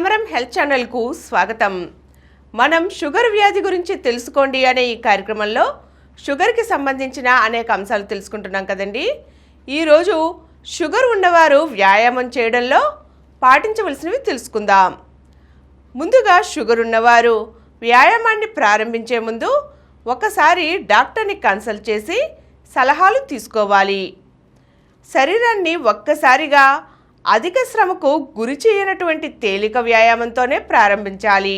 సమరం హెల్త్ ఛానల్కు స్వాగతం. మనం షుగర్ వ్యాధి గురించి తెలుసుకోండి అనే ఈ కార్యక్రమంలో షుగర్కి సంబంధించిన అనేక అంశాలు తెలుసుకుంటున్నాం కదండి. ఈరోజు షుగర్ ఉన్నవారు వ్యాయామం చేయడంలో పాటించవలసినవి తెలుసుకుందాం. ముందుగా షుగర్ ఉన్నవారు వ్యాయామాన్ని ప్రారంభించే ముందు ఒకసారి డాక్టర్ని కన్సల్ట్ చేసి సలహాలు తీసుకోవాలి. శరీరాన్ని ఒక్కసారిగా అధిక శ్రమకు గురి చేయనటువంటి తేలిక వ్యాయామంతోనే ప్రారంభించాలి.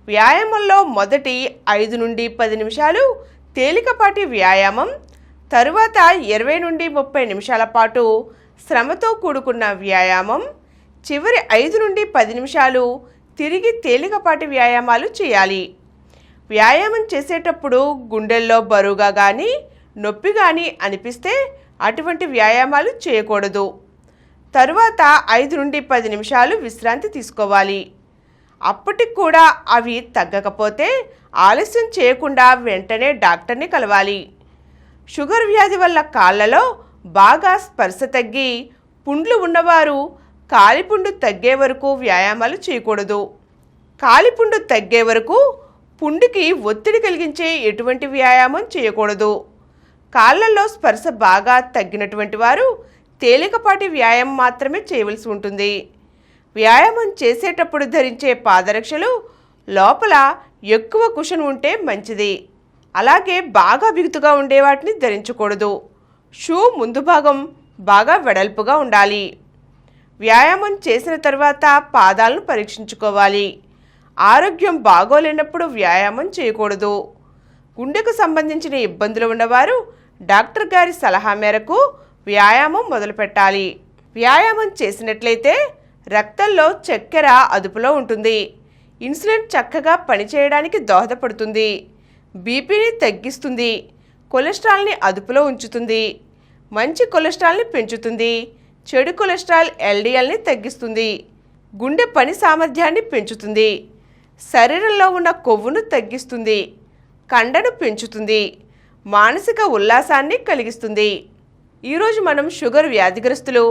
వ్యాయామంలో మొదటి 5 నుండి 10 నిమిషాలు తేలికపాటి వ్యాయామం, తరువాత 20 నుండి 30 నిమిషాల పాటు శ్రమతో కూడుకున్న వ్యాయామం, చివరి 5 నుండి 10 నిమిషాలు తిరిగి తేలికపాటి వ్యాయామాలు చేయాలి. వ్యాయామం చేసేటప్పుడు గుండెల్లో బరువుగా కానీ నొప్పి కానీ అనిపిస్తే అటువంటి వ్యాయామాలు చేయకూడదు. తరువాత 5 నుండి 10 నిమిషాలు విశ్రాంతి తీసుకోవాలి. అప్పటికి కూడా అవి తగ్గకపోతే ఆలస్యం చేయకుండా వెంటనే డాక్టర్ని కలవాలి. షుగర్ వ్యాధి వల్ల కాళ్ళలో బాగా స్పర్శ తగ్గి పుండ్లు ఉన్నవారు కాలిపుండు తగ్గే వరకు వ్యాయామాలు చేయకూడదు. కాలిపుండు తగ్గే వరకు పుండుకి ఒత్తిడి కలిగించే ఎటువంటి వ్యాయామం చేయకూడదు. కాళ్ళల్లో స్పర్శ బాగా తగ్గినటువంటి వారు తేలికపాటి వ్యాయామం మాత్రమే చేయవలసి ఉంటుంది. వ్యాయామం చేసేటప్పుడు ధరించే పాదరక్షలు లోపల ఎక్కువ కుషన్ ఉంటే మంచిది. అలాగే బాగా బిగుతుగా ఉండే వాటిని ధరించకూడదు. షూ ముందు భాగం బాగా వెడల్పుగా ఉండాలి. వ్యాయామం చేసిన తర్వాత పాదాలను పరీక్షించుకోవాలి. ఆరోగ్యం బాగోలేనప్పుడు వ్యాయామం చేయకూడదు. గుండెకు సంబంధించిన ఇబ్బందులు ఉన్నవారు డాక్టర్ గారి సలహా మేరకు వ్యాయామం మొదలుపెట్టాలి. వ్యాయామం చేసినట్లయితే రక్తంలో చక్కెర అదుపులో ఉంటుంది. ఇన్సులిన్ చక్కగా పనిచేయడానికి దోహదపడుతుంది. బీపీని తగ్గిస్తుంది. కొలెస్ట్రాల్ని అదుపులో ఉంచుతుంది. మంచి కొలెస్ట్రాల్ని పెంచుతుంది. చెడు కొలెస్ట్రాల్ ఎల్డిఎల్ని తగ్గిస్తుంది. గుండె పని సామర్థ్యాన్ని పెంచుతుంది. శరీరంలో ఉన్న కొవ్వును తగ్గిస్తుంది. కండను పెంచుతుంది. మానసిక ఉల్లాసాన్ని కలిగిస్తుంది. ఈరోజు మనం షుగర్ వ్యాధిగ్రస్తులు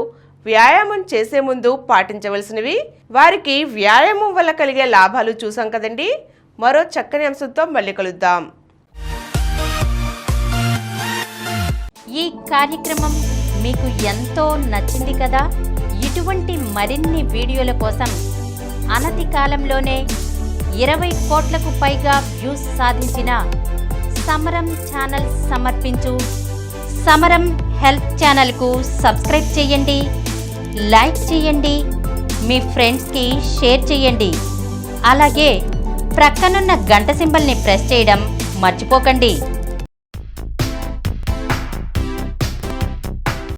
వ్యాయామం చేసే ముందు పాటించవలసినవి, వారికి వ్యాయామం వల్ల కలిగే లాభాలు చూసాం కదండి. మరో చక్కని అంశంతో మళ్ళీ కలుద్దాం. ఈ కార్యక్రమం మీకు ఎంతో నచ్చింది కదా. ఇటువంటి మరిన్ని వీడియోల కోసం అనతి కాలంలోనే 20 కోట్లకు పైగా వ్యూస్ సాధించిన సమరం ఛానల్ సమర్పించు సమరం హెల్త్ ఛానల్కు సబ్స్క్రైబ్ చేయండి, లైక్ చేయండి, మీ ఫ్రెండ్స్కి షేర్ చేయండి. అలాగే ప్రక్కనున్న గంట సింబల్ని ప్రెస్ చేయడం మర్చిపోకండి.